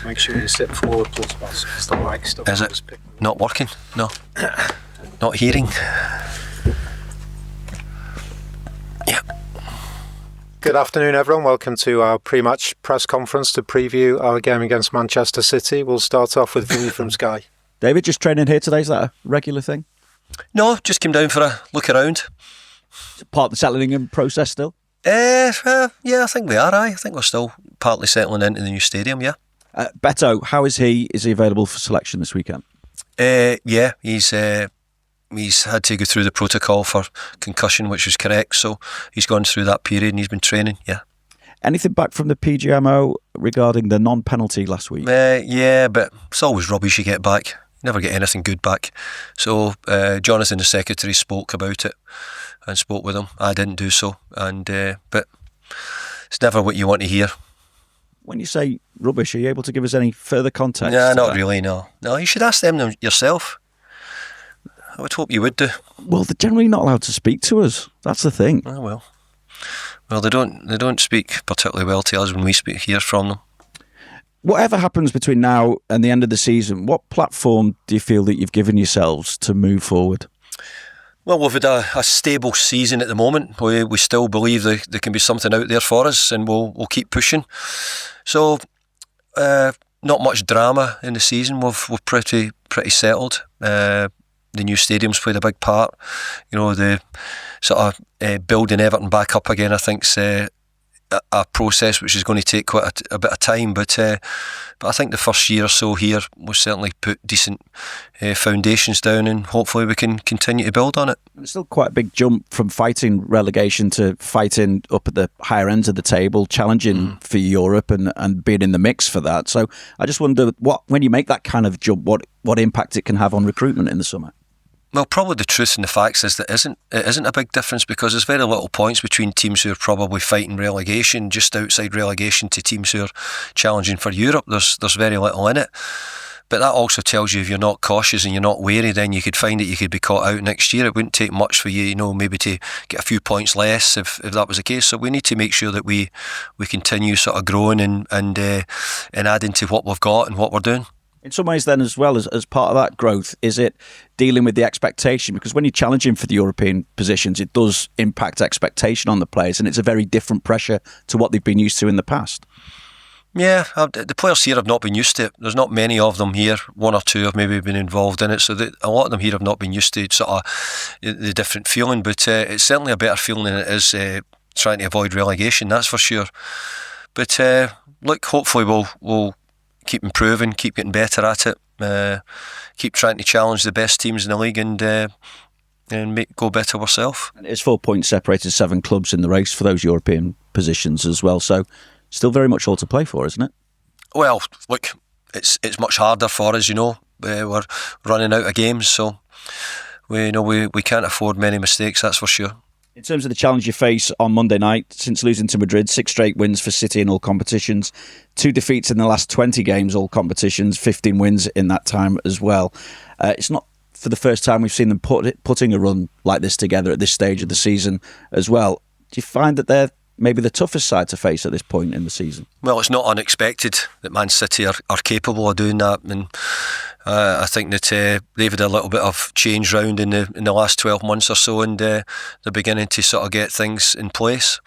make sure you sit forward, please, boss. It's the mic stuff. Is it not working? No. Not hearing. Yeah. Good afternoon, everyone. Welcome to our pre-match press conference to preview our game against Manchester City. We'll start off with Vinny from Sky. David, just training here today, is that a regular thing? No, just came down for a look around. Part of the settling in process still? Yeah, I think we are. I think we're still partly settling into the new stadium, yeah. Beto, how is he? Is he available for selection this weekend? Yeah, he's had to go through the protocol for concussion, which was correct, so he's gone through that period and he's been training, yeah. Anything back from the PGMOL regarding the non-penalty last week? Yeah, but it's always rubbish you get back. You never get anything good back. So Jonathan, the secretary, spoke about it and spoke with him. I didn't do so, and but it's never what you want to hear. When you say rubbish, are you able to give us any further context? Yeah, not really, no. No, you should ask them yourself. I would hope you would do. Well, they're generally not allowed to speak to us. That's the thing. Oh, well, they don't speak particularly well to us when we hear from them. Whatever happens between now and the end of the season, what platform do you feel that you've given yourselves to move forward? Well, we've had a stable season at the moment. We still believe there can be something out there for us, and we'll keep pushing. So, not much drama in the season. We're pretty settled. The new stadium's played a big part. You know, the sort of building Everton back up again, I think, is a process which is going to take quite a bit of time, but I think the first year or so here we'll certainly put decent foundations down, and hopefully we can continue to build on it. It's still quite a big jump from fighting relegation to fighting up at the higher ends of the table, challenging for Europe and being in the mix for that. So I just wonder, when you make that kind of jump, what impact it can have on recruitment in the summer? Well, probably the truth and the facts is that it isn't a big difference, because there's very little points between teams who are probably fighting relegation, just outside relegation, to teams who are challenging for Europe. There's very little in it. But that also tells you if you're not cautious and you're not wary, then you could find that you could be caught out next year. It wouldn't take much for you, maybe to get a few points less if that was the case. So we need to make sure that we continue sort of growing and adding to what we've got and what we're doing. In some ways then, as well, as part of that growth, is it dealing with the expectation? Because when you're challenging for the European positions, it does impact expectation on the players, and it's a very different pressure to what they've been used to in the past. Yeah, the players here have not been used to it. There's not many of them here. One or two have maybe been involved in it, so a lot of them here have not been used to sort of the different feeling, but it's certainly a better feeling than it is trying to avoid relegation, that's for sure. But look, hopefully we'll keep improving, keep getting better at it, keep trying to challenge the best teams in the league and go better ourselves. It's 4 points separated, 7 clubs in the race for those European positions as well, so still very much all to play for, isn't it? Well, look, it's much harder for us, we're running out of games, so we can't afford many mistakes, that's for sure. In terms of the challenge you face on Monday night, since losing to Madrid, 6 straight wins for City in all competitions, 2 defeats in the last 20 games, all competitions, 15 wins in that time as well. It's not for the first time we've seen them putting a run like this together at this stage of the season as well. Do you find that they're maybe the toughest side to face at this point in the season? Well, it's not unexpected that Man City are capable of doing that, and I think that they've had a little bit of change round in the last 12 months or so, and they're beginning to sort of get things in place.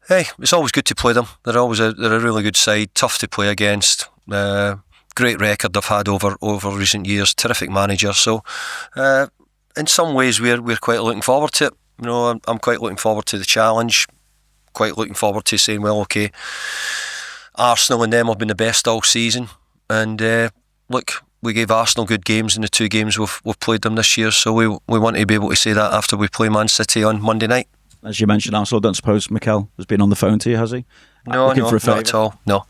Hey, it's always good to play them. They're a really good side, tough to play against. Great record they've had over recent years. Terrific manager. So, in some ways, we're quite looking forward to it. I'm quite looking forward to the challenge. Quite looking forward to saying, well, okay, Arsenal and them have been the best all season, and look, we gave Arsenal good games in the 2 games we've played them this year, so we want to be able to say that after we play Man City on Monday night. As you mentioned, Arsenal, I don't suppose Mikel has been on the phone to you, has he? No, not at all. No.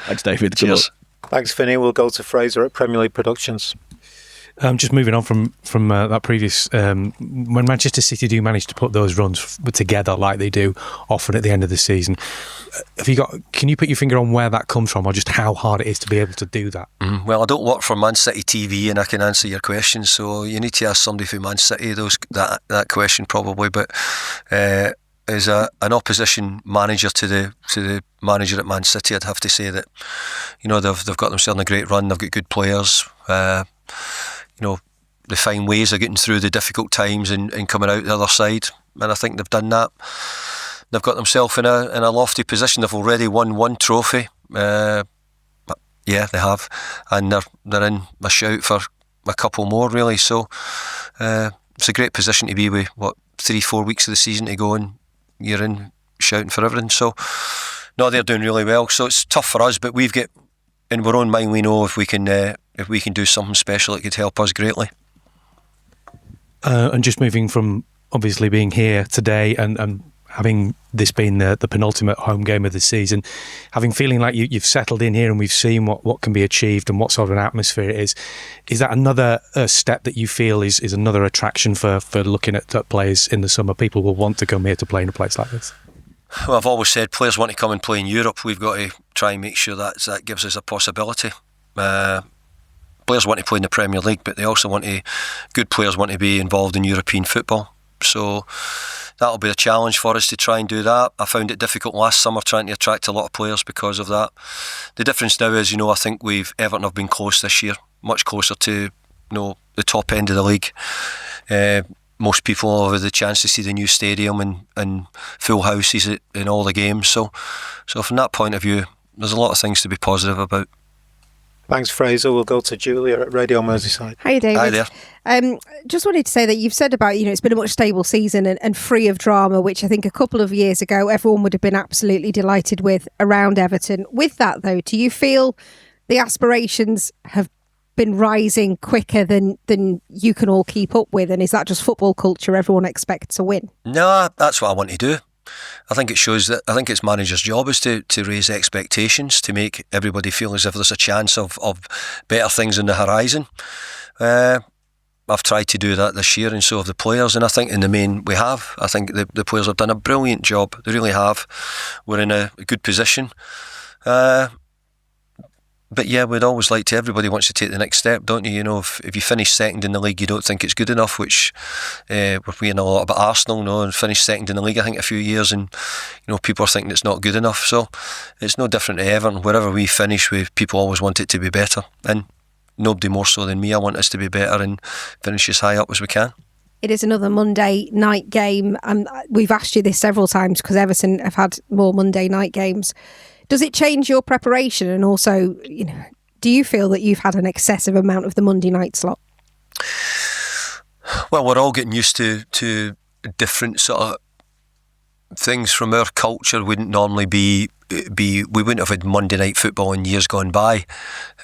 Thanks, David. Cheers. Thanks, Vinny. We'll go to Fraser at Premier League Productions. Just moving on from that previous, when Manchester City do manage to put those runs together like they do often at the end of the season, can you put your finger on where that comes from, or just how hard it is to be able to do that? Well, I don't work for Man City TV and I can answer your question, so you need to ask somebody from Man City that question probably, but an opposition manager to the manager at Man City, I'd have to say that, you know, they've got themselves on a great run. They've got good players. You know, they find ways of getting through the difficult times and coming out the other side. And I think they've done that. They've got themselves in a lofty position. They've already won one trophy. Yeah, they have, and they're in a shout for a couple more, really. So it's a great position to be with. 3-4 weeks of the season to go, and you're in shouting for everything. So no, they're doing really well. So it's tough for us, but we've got in our own mind, we know if we can do something special, it could help us greatly. And just moving from obviously being here today and having this been the penultimate home game of the season, feeling like you've settled in here and we've seen what can be achieved and what sort of an atmosphere it is that another step that you feel is another attraction for looking at players in the summer? People will want to come here to play in a place like this. Well, I've always said players want to come and play in Europe. We've got to try and make sure that gives us a possibility. Players want to play in the Premier League, but they also good players want to be involved in European football. So that'll be a challenge for us to try and do that. I found it difficult last summer trying to attract a lot of players because of that. The difference now is, I think Everton have been close this year, much closer to the top end of the league. Most people have had the chance to see the new stadium and full houses in all the games. So from that point of view, there's a lot of things to be positive about. Thanks, Fraser. We'll go to Julia at Radio Merseyside. Hi, David. Hi there. Just wanted to say that you've said about, it's been a much stable season and free of drama, which I think a couple of years ago everyone would have been absolutely delighted with around Everton. With that, though, do you feel the aspirations have been rising quicker than you can all keep up with? And is that just football culture? Everyone expects to win? No, that's what I want to do. I think it shows that I think it's managers' job is to raise expectations, to make everybody feel as if there's a chance of better things on the horizon. I've tried to do that this year, and so have the players, and I think in the main we have. I think the players have done a brilliant job. They really have. We're in a good position. But yeah, we'd always like to. Everybody wants to take the next step, don't you? If you finish second in the league, you don't think it's good enough. Which we're hearing a lot about Arsenal, and finished second in the league, I think, a few years, and people are thinking it's not good enough. So it's no different to Everton. Wherever we finish, people always want it to be better, and nobody more so than me. I want us to be better and finish as high up as we can. It is another Monday night game, and we've asked you this several times because Everton have had more Monday night games. Does it change your preparation? And also, do you feel that you've had an excessive amount of the Monday night slot? Well, we're all getting used to different sort of things from our culture. Wouldn't normally be we wouldn't have had Monday night football in years gone by,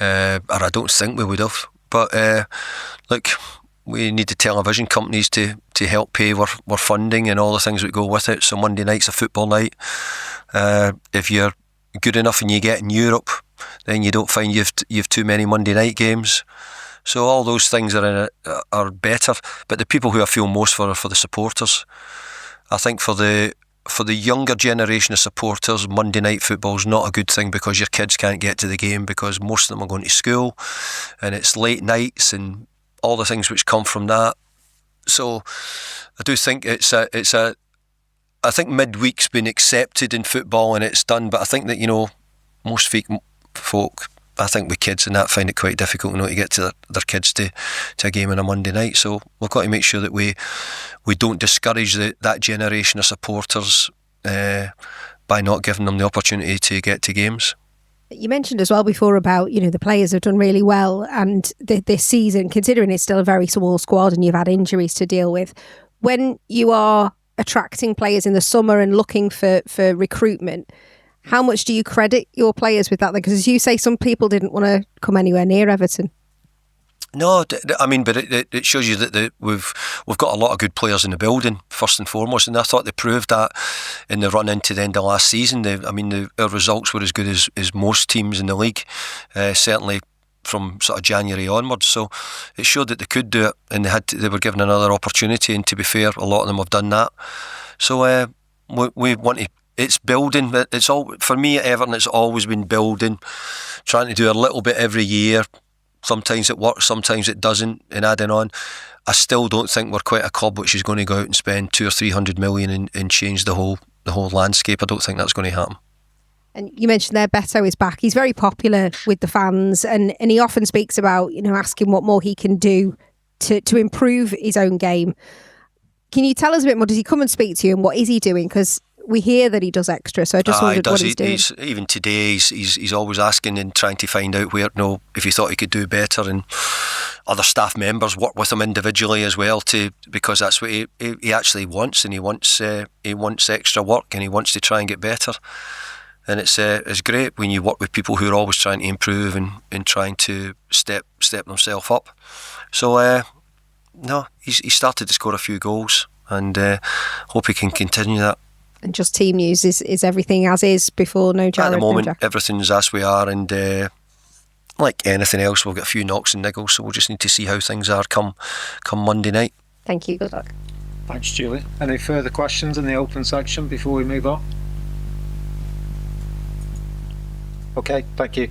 or I don't think we would have. But look, we need the television companies to help pay our funding and all the things that go with it. So Monday night's a football night. If you're good enough and you get in Europe, then you don't find you've too many Monday night games. So all those things are better. But the people who I feel most for are for the supporters. I think for the younger generation of supporters, Monday night football is not a good thing because your kids can't get to the game because most of them are going to school and it's late nights and all the things which come from that. So I do think I think midweek's been accepted in football and it's done, but I think that, most folk, I think with kids and that, find it quite difficult to get to their kids to a game on a Monday night. So we've got to make sure that we don't discourage that generation of supporters by not giving them the opportunity to get to games. You mentioned as well before about, the players have done really well, and this season, considering it's still a very small squad and you've had injuries to deal with, when you are attracting players in the summer and looking for recruitment, how much do you credit your players with that? Because as you say, some people didn't want to come anywhere near Everton. No, I mean, but it shows you that we've got a lot of good players in the building, first and foremost, and I thought they proved that in the run into the end of last season. Our results were as good as most teams in the league, certainly from sort of January onwards. So it showed that they could do it, and they were given another opportunity, and to be fair, a lot of them have done that. So we want to. It's building. It's all for me at Everton. It's always been building, trying to do a little bit every year, Sometimes it works, sometimes it doesn't. And adding on, I still don't think we're quite a club which is going to go out and spend 200 or 300 million and change the whole landscape. I don't think that's going to happen. And you mentioned there, Beto is back. He's very popular with the fans, and he often speaks about, asking what more he can do to improve his own game. Can you tell us a bit more? Does he come and speak to you, and what is he doing? Because we hear that he does extra, so I just wondered what he's doing. Even today, he's always asking and trying to find out where, if he thought he could do better, and other staff members work with him individually as well, because that's what he actually wants, and he wants extra work, and he wants to try and get better. And it's great when you work with people who are always trying to improve and trying to step themselves up. So no, he's started to score a few goals, and hope he can continue that. And just team news, is everything as is before? No Jared? At the moment, no everything's as we are, and like anything else, we'll get a few knocks and niggles, so we'll just need to see how things are come Monday night. Thank you. Good luck. Thanks, Julie. Any further questions in the open section before we move on? Okay, thank you.